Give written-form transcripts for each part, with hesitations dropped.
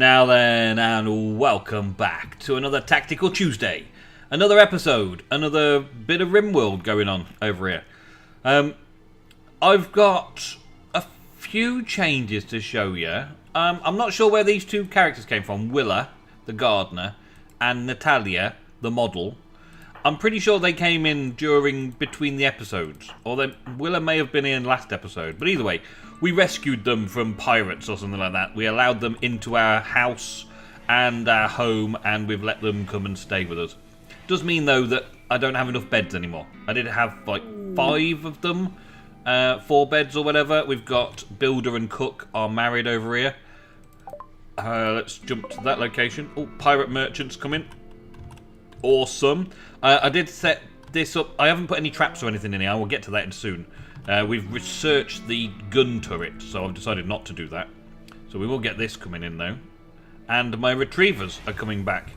Now then, and welcome back to another Tactical Tuesday. Another episode, another bit of Rimworld going on over here. I've got a few changes to show you. I'm not sure where these two characters came from, Willa, the gardener, and Natalia, the model. I'm pretty sure they came in between the episodes, or Willa may have been in last episode, but either way, we rescued them from pirates or something like that. We allowed them into our house and our home, and we've let them come and stay with us. Does mean though that I don't have enough beds anymore. I did have like 5 of them, 4 beds or whatever. We've got Builder and Cook are married over here. Let's jump to that location. Oh, pirate merchants coming. Awesome. I did set this up. I haven't put any traps or anything in here. I will get to that soon. We've researched the gun turret, so I've decided not to do that. So we will get this coming in though. And my retrievers are coming back.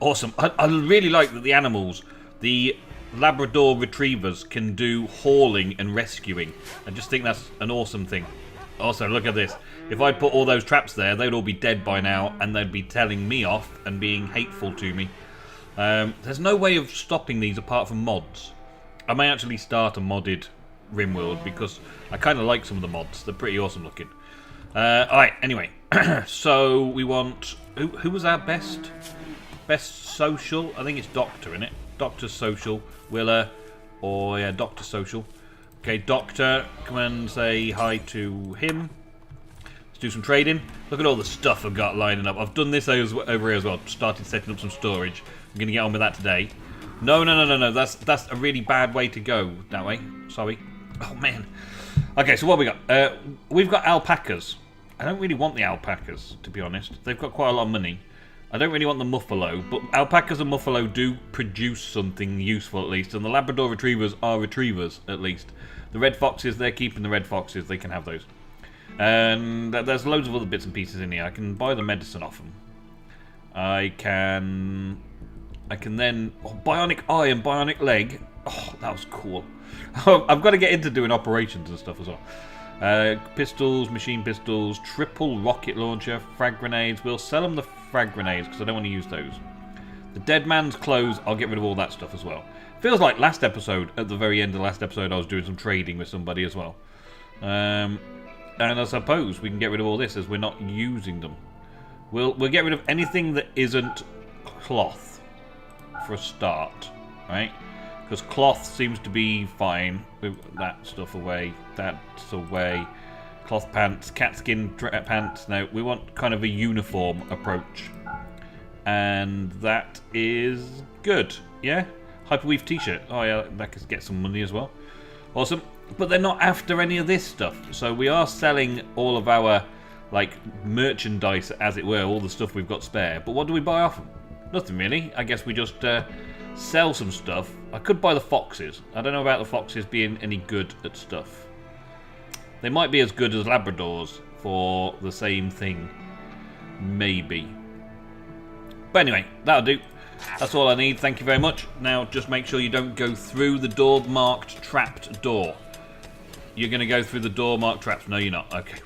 Awesome. I really like that the animals, the Labrador retrievers, can do hauling and rescuing. I just think that's an awesome thing. Also, look at this. If I'd put all those traps there, they'd all be dead by now, and they'd be telling me off and being hateful to me. There's no way of stopping these apart from mods. I may actually start a modded Rimworld because I kind of like some of the mods. They're pretty awesome looking. Alright, anyway. So we want... Who was our best social? I think it's Doctor, innit? Doctor Social. Willa. Or, yeah, Doctor Social. Okay, Doctor. Come and say hi to him. Let's do some trading. Look at all the stuff I've got lining up. I've done this over here as well. Started setting up some storage. I'm going to get on with that today. No. That's a really bad way to go. That way. Sorry. Oh, man. Okay, so what have we got? We've got alpacas. I don't really want the alpacas, to be honest. They've got quite a lot of money. I don't really want the muffalo, but alpacas and muffalo do produce something useful at least, and the Labrador retrievers are retrievers at least. The red foxes, they're keeping the red foxes. They can have those. And there's loads of other bits and pieces in here. I can buy the medicine off them. I can then... Oh, bionic eye and bionic leg. Oh, that was cool. I've got to get into doing operations and stuff as well. Pistols, machine pistols, triple rocket launcher, frag grenades. We'll sell them the frag grenades because I don't want to use those. The dead man's clothes, I'll get rid of all that stuff as well. Feels like last episode, at the very end of last episode, I was doing some trading with somebody as well. And I suppose we can get rid of all this as we're not using them. We'll get rid of anything that isn't cloth for a start, right? Because cloth seems to be fine. That stuff away. That's away. Cloth pants. Catskin pants. No, we want kind of a uniform approach. And that is good. Yeah? Hyperweave t-shirt. Oh yeah, that could get some money as well. Awesome. But they're not after any of this stuff. So we are selling all of our, like, merchandise, as it were. All the stuff we've got spare. But what do we buy off them? Nothing really. I guess we just... sell some stuff. I could buy the foxes. I don't know about the foxes being any good at stuff. They might be as good as Labradors for the same thing. Maybe. But anyway, that'll do. That's all I need. Thank you very much. Now, just make sure you don't go through the door marked trapped door. You're going to go through the door marked traps. No, you're not. Okay.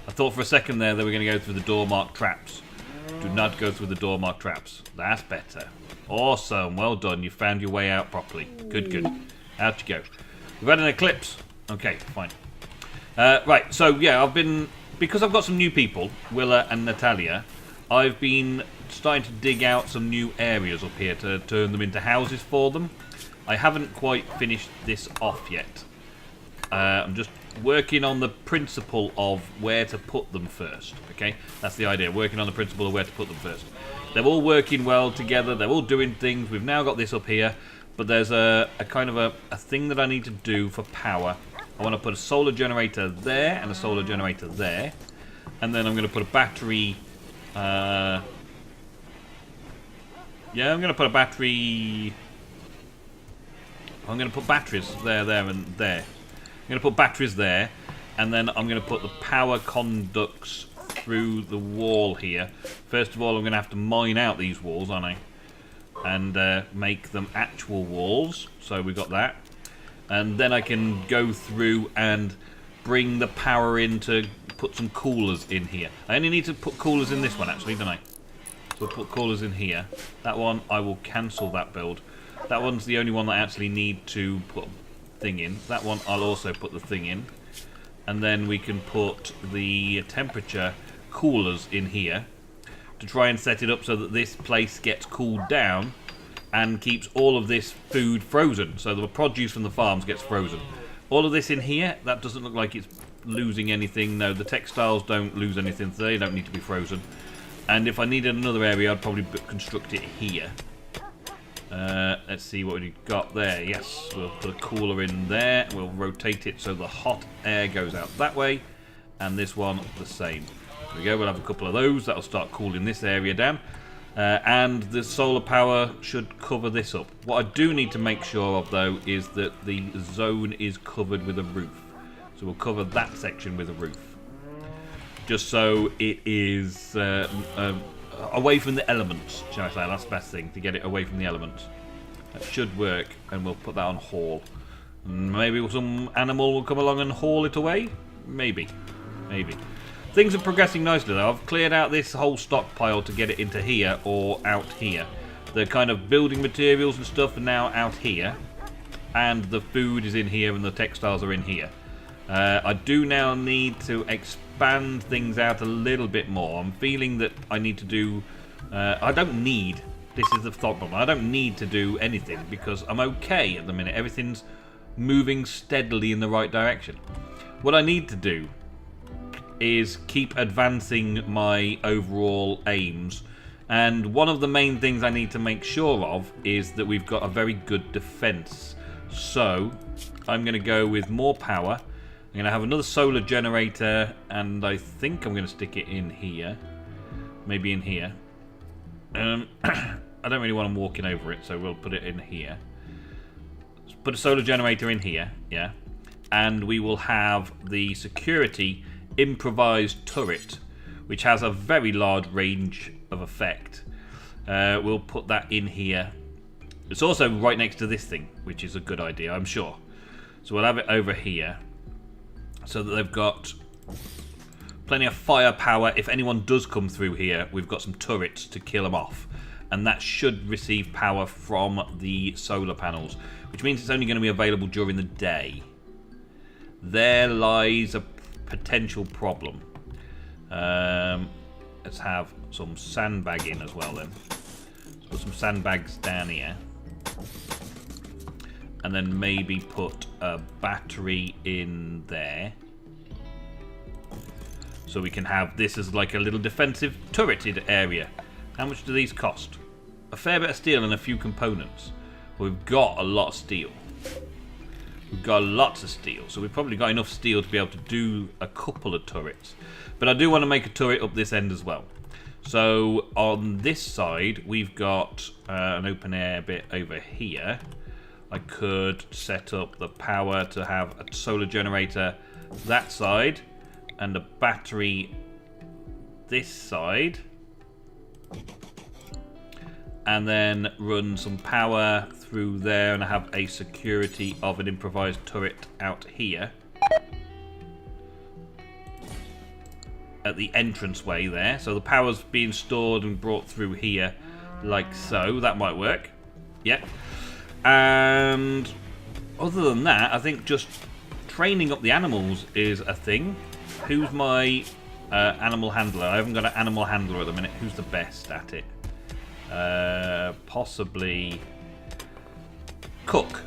I thought for a second there they were going to go through the door marked traps. Do not go through the door marked traps. That's better. Awesome, well done. You found your way out properly. Good. Out you go. We've had an eclipse. Okay, fine. Right, so yeah, because I've got some new people, Willa and Natalia, I've been starting to dig out some new areas up here to turn them into houses for them. I haven't quite finished this off yet. I'm just working on the principle of where to put them first, okay? That's the idea, working on the principle of where to put them first. They're all working well together. They're all doing things. We've now got this up here. But there's a kind of a thing that I need to do for power. I want to put a solar generator there and a solar generator there. And then I'm going to put a battery... yeah, I'm going to put a battery... I'm going to put batteries there, and there. I'm going to put batteries there. And then I'm going to put the power conducts through the wall here. First of all, I'm going to have to mine out these walls, aren't I? And make them actual walls. So we've got that. And then I can go through and bring the power in to put some coolers in here. I only need to put coolers in this one, actually, don't I? So we'll put coolers in here. That one, I will cancel that build. That one's the only one that I actually need to put a thing in. That one, I'll also put the thing in. And then we can put the temperature coolers in here to try and set it up so that this place gets cooled down and keeps all of this food frozen. So the produce from the farms gets frozen. All of this in here, that doesn't look like it's losing anything. No, the textiles don't lose anything, so they don't need to be frozen. And if I needed another area, I'd probably construct it here. Let's see what we've got there. Yes, we'll put a cooler in there. We'll rotate it so the hot air goes out that way. And this one, the same. There we go, we'll have a couple of those. That'll start cooling this area down. And the solar power should cover this up. What I do need to make sure of, though, is that the zone is covered with a roof. So we'll cover that section with a roof. Just so it is away from the elements, shall I say. That's the best thing, to get it away from the elements. That should work, and we'll put that on haul. Maybe some animal will come along and haul it away? Maybe. Maybe. Things are progressing nicely, though. I've cleared out this whole stockpile to get it into here or out here. The kind of building materials and stuff are now out here. And the food is in here and the textiles are in here. I do now need to expand things out a little bit more. I'm feeling that I need to do... I don't need... This is the thought problem. I don't need to do anything because I'm okay at the minute. Everything's moving steadily in the right direction. What I need to do is keep advancing my overall aims. And one of the main things I need to make sure of is that we've got a very good defense. So I'm going to go with more power. I'm going to have another solar generator, and I think I'm going to stick it in here. Maybe in here. I don't really want them walking over it, so we'll put it in here. Let's put a solar generator in here, yeah. And we will have the security improvised turret, which has a very large range of effect. We'll put that in here. It's also right next to this thing, which is a good idea, I'm sure. So we'll have it over here, so that they've got plenty of firepower. If anyone does come through here, we've got some turrets to kill them off. And that should receive power from the solar panels, which means it's only going to be available during the day. There lies a potential problem. Let's have some sandbagging as well then. Let's put some sandbags down here. And then maybe put a battery in there. So we can have this as like a little defensive turreted area. How much do these cost? A fair bit of steel and a few components. We've got a lot of steel. We've got lots of steel, so we've probably got enough steel to be able to do a couple of turrets. But I do want to make a turret up this end as well. So on this side, we've got an open air bit over here. I could set up the power to have a solar generator that side and a battery this side. And then run some power through there, and I have a security of an improvised turret out here at the entranceway there. So the power's being stored and brought through here like so. That might work. Yep. And other than that, I think just training up the animals is a thing. Who's my animal handler? I haven't got an animal handler at the minute. Who's the best at it? Possibly Cook.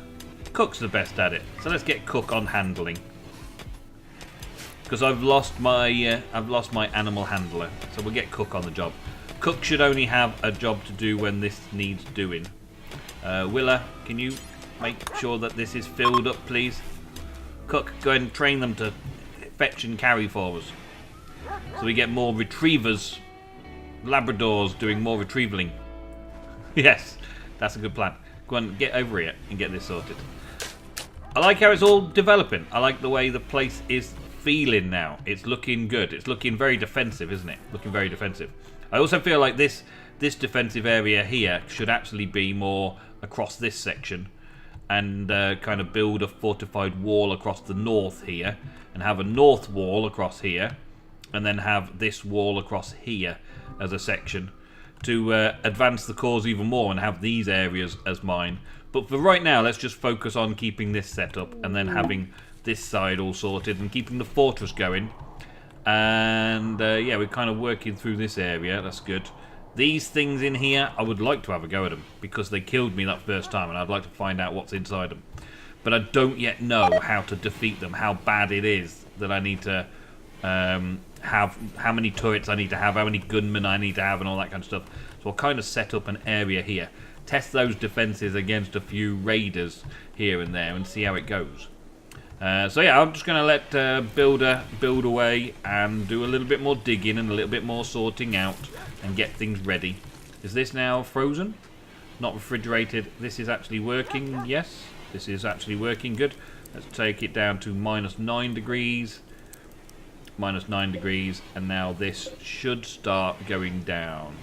Cook's the best at it. So let's get Cook on handling. Because I've lost my animal handler. So we'll get Cook on the job. Cook should only have a job to do when this needs doing. Willa, can you make sure that this is filled up, please? Cook, go ahead and train them to fetch and carry for us. So we get more retrievers. Labradors doing more retrievaling. Yes, that's a good plan. Go on, get over here and get this sorted. I like how it's all developing. I like the way the place is feeling now. It's looking good. It's looking very defensive, isn't it? Looking very defensive. I also feel like this defensive area here should actually be more across this section, and kind of build a fortified wall across the north here, and have a north wall across here, and then have this wall across here as a section to advance the cause even more and have these areas as mine. But for right now, let's just focus on keeping this set up and then having this side all sorted and keeping the fortress going. And yeah, we're kind of working through this area. That's good. These things in here, I would like to have a go at them because they killed me that first time and I'd like to find out what's inside them. But I don't yet know how to defeat them, how bad it is that I need to have, how many turrets I need to have, how many gunmen I need to have and all that kind of stuff. So I'll kind of set up an area here. Test those defenses against a few raiders here and there and see how it goes. So yeah, I'm just going to let Builder build away and do a little bit more digging and a little bit more sorting out and get things ready. Is this now frozen? Not refrigerated. This is actually working, yes. This is actually working, good. Let's take it down to -9 degrees. -9 degrees, and now this should start going down.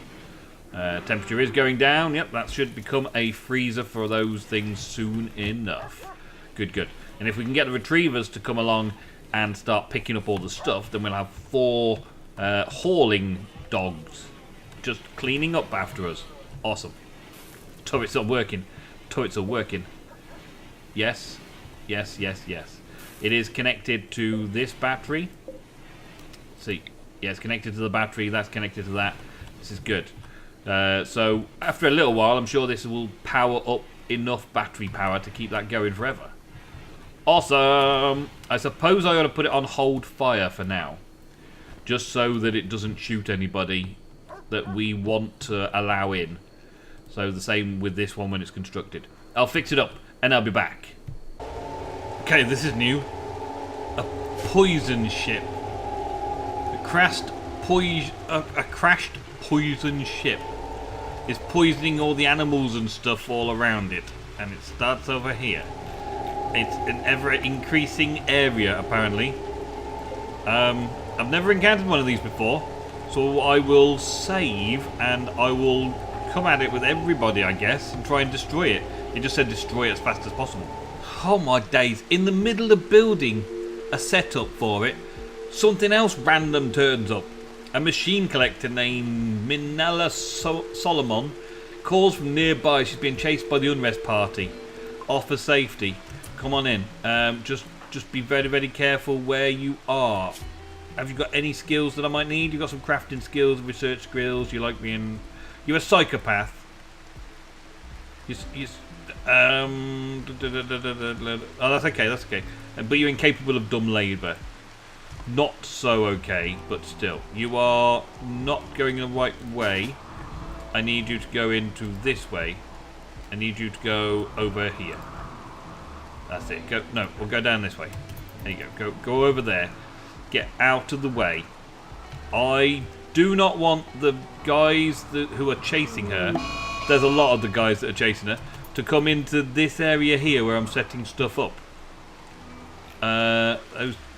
Temperature is going down. Yep, that should become a freezer for those things soon enough. Good, good. And if we can get the retrievers to come along and start picking up all the stuff, then we'll have 4 hauling dogs just cleaning up after us. Awesome. Turrets are working. Turrets are working. Yes, yes, yes, yes. It is connected to this battery. See, yeah, it's connected to the battery. That's connected to that. This is good. So after a little while, I'm sure this will power up enough battery power to keep that going forever. Awesome! I suppose I ought to put it on hold fire for now, just so that it doesn't shoot anybody that we want to allow in. So the same with this one when it's constructed. I'll fix it up and I'll be back. Okay, this is new. A poison ship. A crashed poison ship is poisoning all the animals and stuff all around it, and it starts over here. It's an ever-increasing area, apparently. I've never encountered one of these before, so I will save and I will come at it with everybody, I guess, and try and destroy it. It just said destroy it as fast as possible. Oh my days! In the middle of building a setup for it, something else random turns up. A machine collector named Minella Solomon calls from nearby. She's being chased by the unrest party. Offer safety. Come on in. Just be very, very careful where you are. Have you got any skills that I might need? You've got some crafting skills, research skills. You like being... You're a psychopath. Oh, that's okay, that's okay. But you're incapable of dumb labour. Not so okay, but still. You are not going the right way. I need you to go into this way. I need you to go over here. That's it. Go. No, we'll go down this way. There you go. Go over there. Get out of the way. I do not want the guys who are chasing her. There's a lot of the guys that are chasing her to come into this area here where I'm setting stuff up.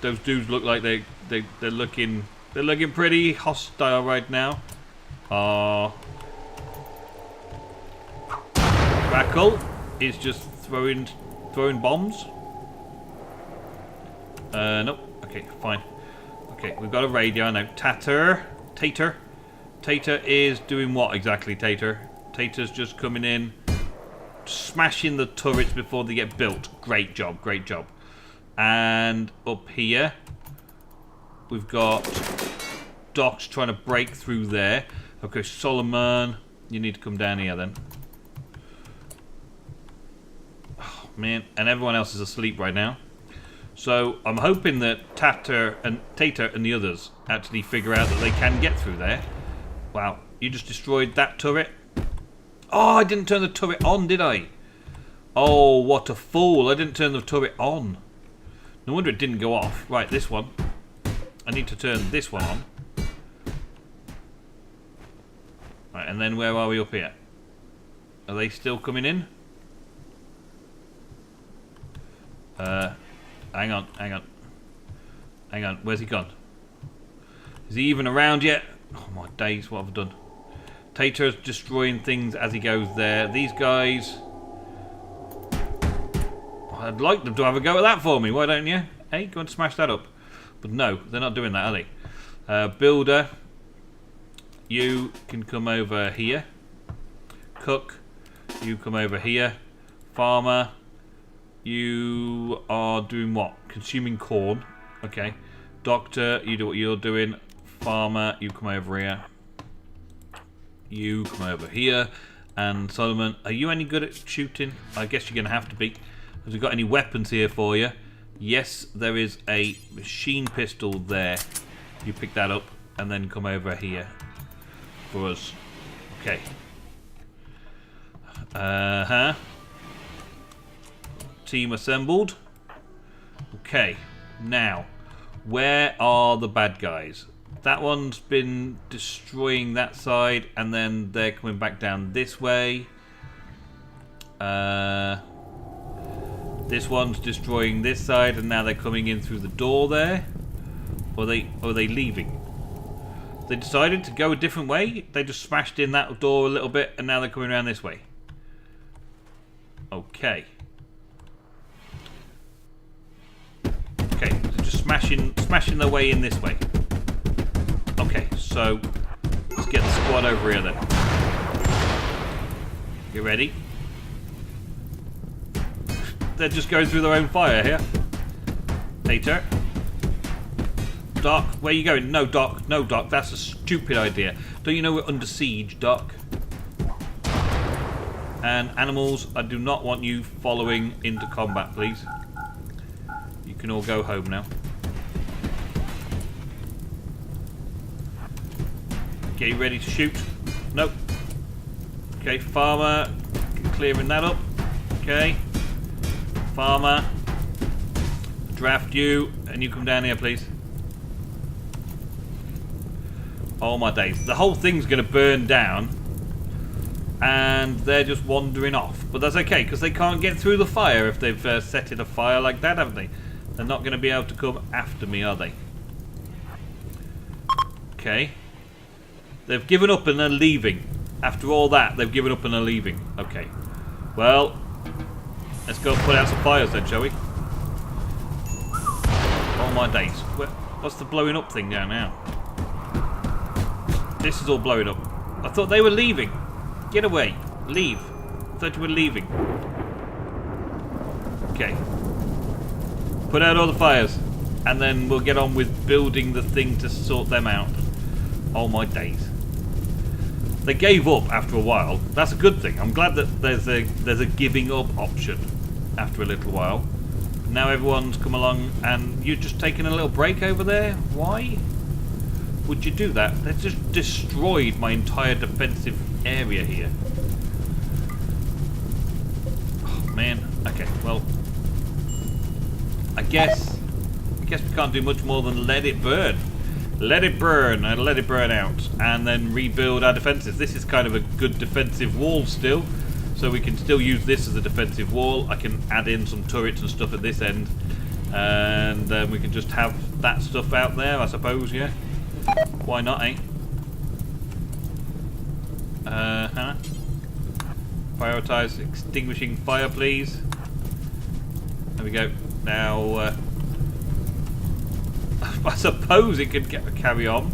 Those dudes look like they're looking pretty hostile right now. Crackle is just throwing bombs. Nope. Okay, fine. Okay, we've got a radio now. Tater is doing what exactly? Tater's just coming in, smashing the turrets before they get built. Great job, great job. And up here, we've got Doc's trying to break through there. Okay, Solomon, you need to come down here then. Oh, man, and everyone else is asleep right now. So I'm hoping that Tater and the others actually figure out that they can get through there. Wow, you just destroyed that turret. Oh, I didn't turn the turret on, did I? Oh, what a fool. I didn't turn the turret on. No wonder it didn't go off. Right, this one. I need to turn this one on. Right, and then where are we up here? Are they still coming in? Hang on. Where's he gone? Is he even around yet? Oh my days, what have I done? Tater's destroying things as he goes there. These guys... I'd like them to have a go at that for me, why don't you? Hey, go and smash that up. But no, they're not doing that, are they? Builder, you can come over here. Cook, you come over here. Farmer, you are doing what? Consuming corn. Okay. Doctor, you do what you're doing. Farmer, you come over here. You come over here. And Solomon, are you any good at shooting? I guess you're going to have to be. Have we got any weapons here for you? Yes, there is a machine pistol there. You pick that up and then come over here for us. Okay. Team assembled. Okay. Now, where are the bad guys? That one's been destroying that side, and then they're coming back down this way. This one's destroying this side, and now they're coming in through the door there. Or are they leaving? They decided to go a different way. They just smashed in that door a little bit, and now they're coming around this way. Okay. Okay, so just smashing their way in this way. Okay, so let's get the squad over here then. You ready? They're just going through their own fire here. Later. Doc, where are you going? No, Doc. No, Doc. That's a stupid idea. Don't you know we're under siege, Doc? And animals, I do not want you following into combat, please. You can all go home now. Get ready to shoot. Nope. Okay, farmer, clearing that up. Okay. Farmer, draft you, and you come down here, please. Oh my days. The whole thing's going to burn down, and they're just wandering off. But that's okay, because they can't get through the fire if they've set it afire like that, haven't they? They're not going to be able to come after me, are they? Okay. They've given up and they're leaving. After all that, they've given up and they're leaving. Okay. Well, let's go put out some fires then, shall we? Oh my days. What's the blowing up thing down now? This is all blowing up. I thought they were leaving. Get away. Leave. I thought you were leaving. Okay. Put out all the fires. And then we'll get on with building the thing to sort them out. Oh my days. They gave up after a while. That's a good thing. I'm glad that there's a giving up option after a little while. Now everyone's come along and you're just taking a little break over there. Why would you do that? They've just destroyed my entire defensive area here. Oh man. Okay, well, I guess we can't do much more than let it burn. Let it burn and let it burn out, and then rebuild our defences. This is kind of a good defensive wall still, so we can still use this as a defensive wall. I can add in some turrets and stuff at this end, and then we can just have that stuff out there, I suppose, yeah? Why not, eh? Prioritise extinguishing fire, please. There we go. Now, I suppose it could carry on.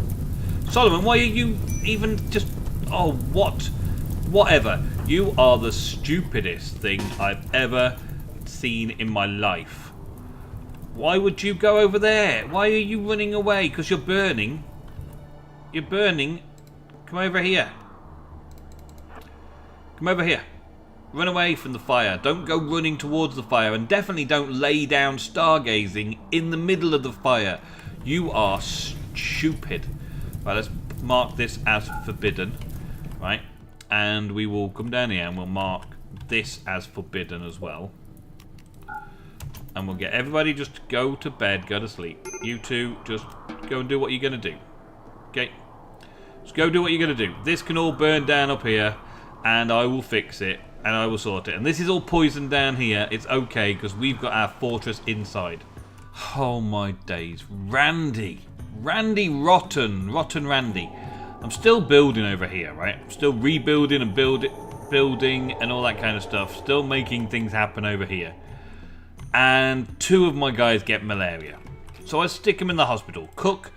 Solomon, why are you even just... Oh, what? Whatever. You are the stupidest thing I've ever seen in my life. Why would you go over there? Why are you running away? Because you're burning. You're burning. Come over here. Come over here. Run away from the fire. Don't go running towards the fire. And definitely don't lay down stargazing in the middle of the fire. You are stupid. Right, let's mark this as forbidden. Right. And we will come down here and we'll mark this as forbidden as well. And we'll get everybody just to go to bed, go to sleep. You two, just go and do what you're going to do. Okay? Just go do what you're going to do. This can all burn down up here, and I will fix it, and I will sort it. And this is all poisoned down here. It's okay, because we've got our fortress inside. Oh my days. Randy. Randy Rotten. Rotten Randy. I'm still building over here, right? I'm still rebuilding and building and all that kind of stuff. Still making things happen over here. And two of my guys get malaria. So I stick them in the hospital. Cook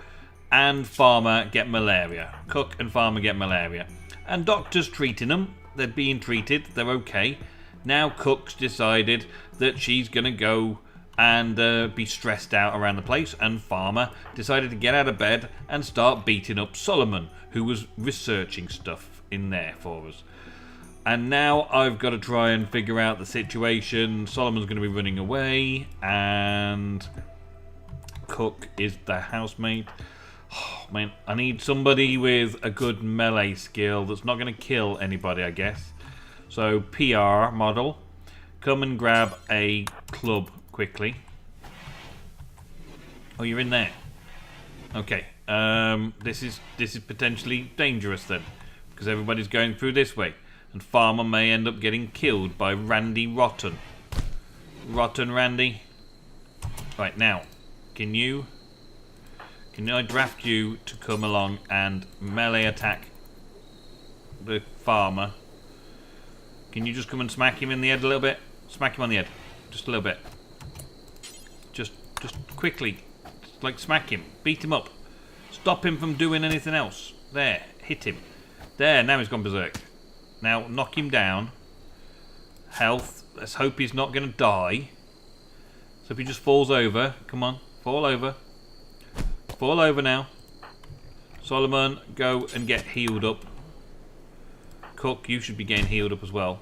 and Farmer get malaria. Cook and Farmer get malaria. And Doctor's treating them. They're being treated. They're okay. Now Cook's decided that she's going to go and be stressed out around the place. And Farmer decided to get out of bed and start beating up Solomon, who was researching stuff in there for us. And now I've got to try and figure out the situation. Solomon's going to be running away. And Cook is the housemate. Oh, man, I need somebody with a good melee skill that's not going to kill anybody, I guess. So, PR model, come and grab a club quickly. Oh, you're in there. Okay. This is potentially dangerous then, because everybody's going through this way, and Farmer may end up getting killed by Randy Rotten. Rotten Randy. Right now, can I draft you to come along and melee attack the Farmer? Can you just come and smack him in the head a little bit? Smack him on the head. Just a little bit. Just quickly. Just like smack him. Beat him up. Stop him from doing anything else. There. Hit him. There. Now he's gone berserk. Now knock him down. Health. Let's hope he's not going to die. So if he just falls over. Come on. Fall over. Fall over now. Solomon, go and get healed up. Cook, you should be getting healed up as well.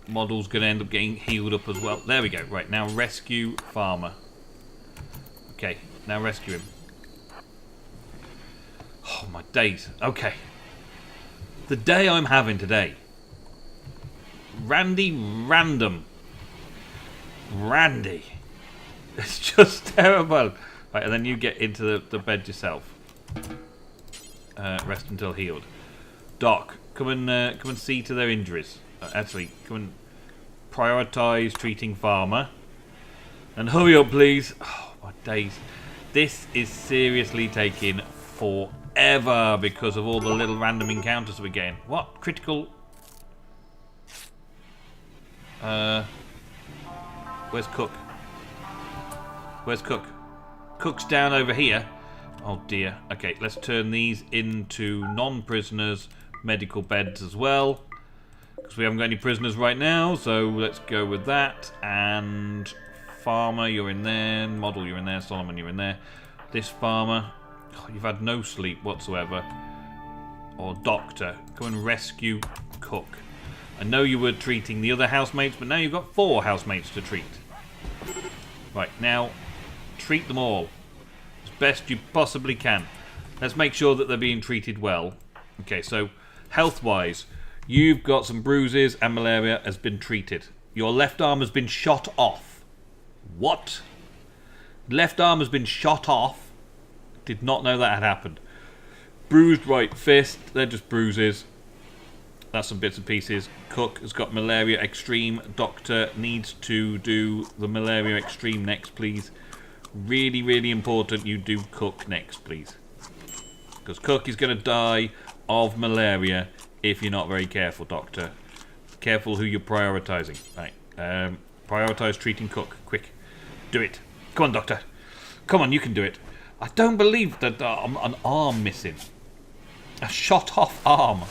Model's going to end up getting healed up as well. There we go. Right, now rescue Farmer. Okay, now rescue him. Oh, my days. Okay. The day I'm having today. Randy Random. Randy. It's just terrible. Right, and then you get into the bed yourself. Rest until healed. Doc, come and see to their injuries. Actually, come and prioritise treating Farmer. And hurry up, please. Oh, my days. This is seriously taking forever because of all the little random encounters we're getting. What? Critical... Where's Cook? Where's Cook? Cook's down over here. Oh dear. Okay, let's turn these into non-prisoners medical beds as well, because we haven't got any prisoners right now, so let's go with that. And Farmer, you're in there. Model, you're in there. Solomon, you're in there. This Farmer, oh, you've had no sleep whatsoever. Or Doctor, come and rescue Cook. I know you were treating the other housemates, but now you've got 4 housemates to treat. Right, now treat them all as best you possibly can. Let's make sure that they're being treated well. Okay, so health-wise, you've got some bruises and malaria has been treated. Your left arm has been shot off. What? Left arm has been shot off? Did not know that had happened. Bruised right fist, they're just bruises. That's some bits and pieces. Cook has got malaria extreme. Doctor needs to do the malaria extreme next, please. Really, really important you do Cook next, please. Because Cook is going to die of malaria if you're not very careful, Doctor. Careful who you're prioritising. Right. Prioritise treating Cook. Quick. Do it. Come on, Doctor. Come on, you can do it. I don't believe that an arm missing. A shot off arm.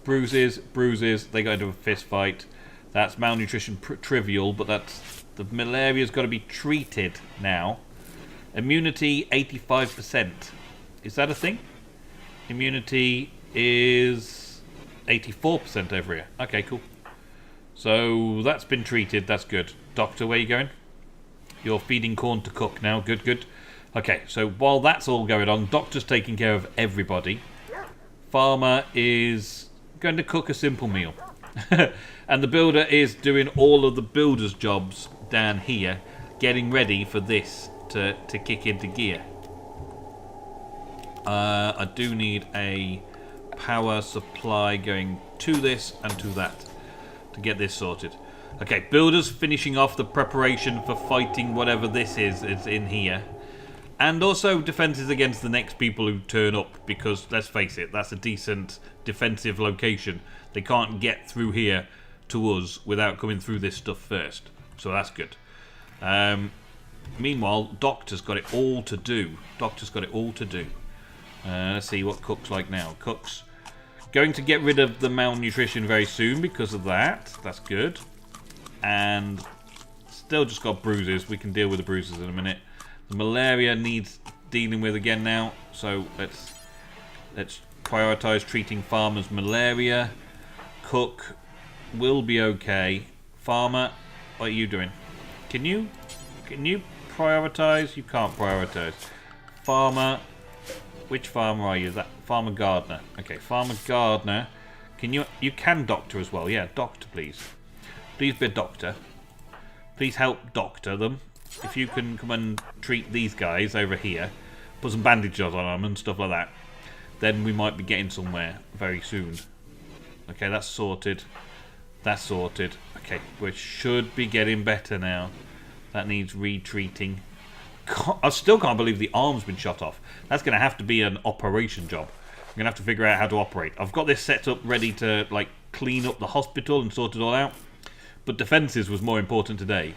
Bruises, they go into a fist fight. That's malnutrition trivial, but that's the malaria's got to be treated now. Immunity 85%. Is that a thing? Immunity is 84% over here. Okay, cool. So that's been treated. That's good. Doctor, where are you going? You're feeding corn to Cook now. Good, good. Okay, so while that's all going on, Doctor's taking care of everybody. Farmer is going to cook a simple meal. And the builder is doing all of the builder's jobs down here, getting ready for this to kick into gear. I do need a power supply going to this and to that to get this sorted. Okay, builder's finishing off the preparation for fighting whatever this is in here. And also defences against the next people who turn up, because, let's face it, that's a decent defensive location. They can't get through here to us without coming through this stuff first. So that's good. Meanwhile, Doctor's got it all to do. Doctor's got it all to do. Let's see what Cook's like now. Cook's going to get rid of the malnutrition very soon because of that. That's good. And still just got bruises. We can deal with the bruises in a minute. The malaria needs dealing with again now. So let's prioritize treating farmers' malaria. Cook will be okay. Farmer, what are you doing? Can you prioritize? You can't prioritize. Farmer, which farmer are you? Is that Farmer Gardener? Okay, Farmer Gardener. You can doctor as well. Yeah, doctor, please. Please be a doctor. Please help doctor them. If you can come and treat these guys over here, put some bandages on them and stuff like that, then we might be getting somewhere very soon. Okay, that's sorted. That's sorted. Okay, we should be getting better now. That needs retreating. I still can't believe the arm's been shot off. That's going to have to be an operation job. I'm going to have to figure out how to operate. I've got this set up ready to like clean up the hospital and sort it all out. But defences was more important today.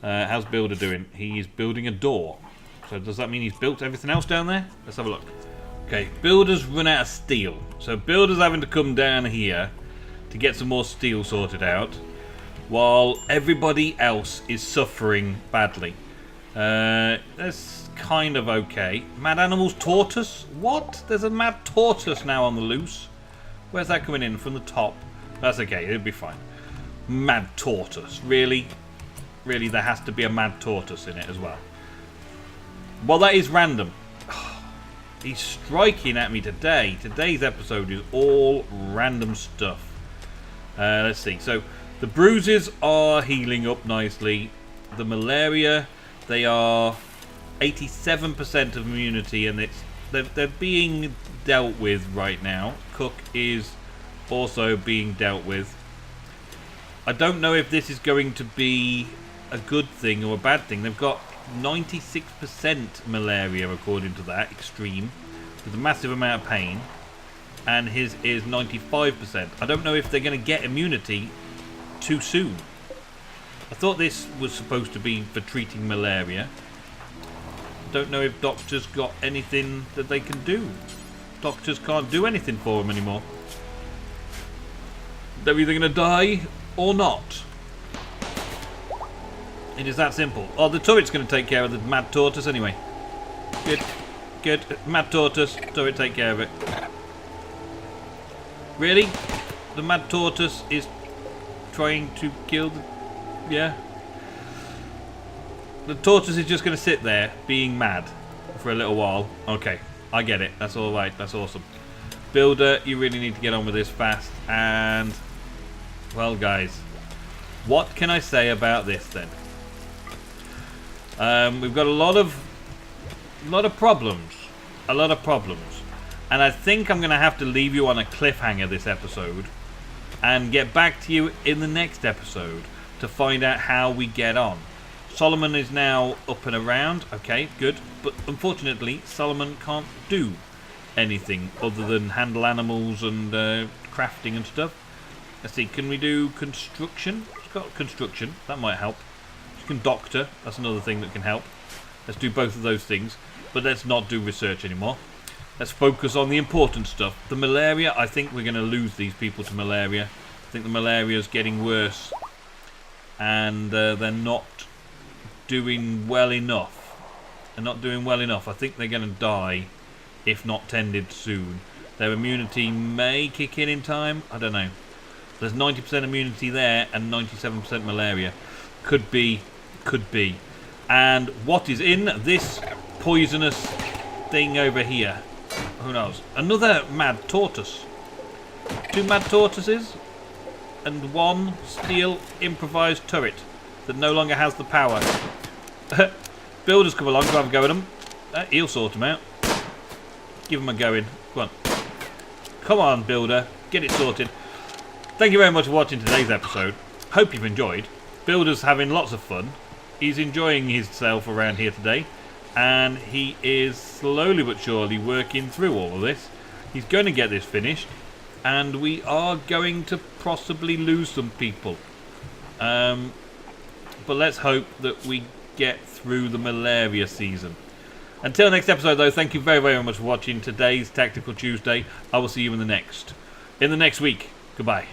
How's Builder doing? He's building a door. So does that mean he's built everything else down there? Let's have a look. Okay, Builder's run out of steel. So Builder's having to come down here to get some more steel sorted out, while everybody else is suffering badly. That's kind of okay. Mad Animals Tortoise? What? There's a mad tortoise now on the loose. Where's that coming in? From the top. That's okay, it'll be fine. Mad tortoise. Really? Really, there has to be a mad tortoise in it as well. Well, that is random. He's striking at me today. Today's episode is all random stuff. Let's see. So, the bruises are healing up nicely. The malaria, they are 87% of immunity, and they're being dealt with right now. Cook is also being dealt with. I don't know if this is going to be a good thing or a bad thing. They've got 96% malaria according to that, extreme, with a massive amount of pain, and his is 95%. I don't know if they're going to get immunity too soon. I thought this was supposed to be for treating malaria. Don't know if doctors got anything that they can do. Doctors can't do anything for them anymore. They're either going to die or not. It is that simple. Oh, the turret's going to take care of the mad tortoise anyway. Good. Good. Mad tortoise. Turret take care of it. Really? The mad tortoise is trying to kill the... Yeah. The tortoise is just going to sit there being mad for a little while. Okay. I get it. That's alright. That's awesome. Builder, you really need to get on with this fast. And... well, guys. What can I say about this then? We've got a lot of problems. A lot of problems. And I think I'm going to have to leave you on a cliffhanger this episode and get back to you in the next episode to find out how we get on. Solomon is now up and around. Okay, good. But unfortunately, Solomon can't do anything other than handle animals and crafting and stuff. Let's see, can we do construction? It's got construction. That might help. You can doctor. That's another thing that can help. Let's do both of those things. But let's not do research anymore. Let's focus on the important stuff. The malaria, I think we're going to lose these people to malaria. I think the malaria is getting worse. And they're not doing well enough. They're not doing well enough. I think they're going to die if not tended soon. Their immunity may kick in time. I don't know. There's 90% immunity there and 97% malaria. Could be. Could be. And what is in this poisonous thing over here? Who knows? Another mad tortoise. 2 mad tortoises and 1 steel improvised turret that no longer has the power. Builders come along to have a go at them. He'll sort them out. Give them a go in. Come on. Come on, Builder. Get it sorted. Thank you very much for watching today's episode. Hope you've enjoyed. Builder's having lots of fun. He's enjoying himself around here today. And he is slowly but surely working through all of this. He's going to get this finished. And we are going to possibly lose some people. But let's hope that we get through the malaria season. Until next episode, though, thank you very, very much for watching today's Tactical Tuesday. I will see you in the next week. Goodbye.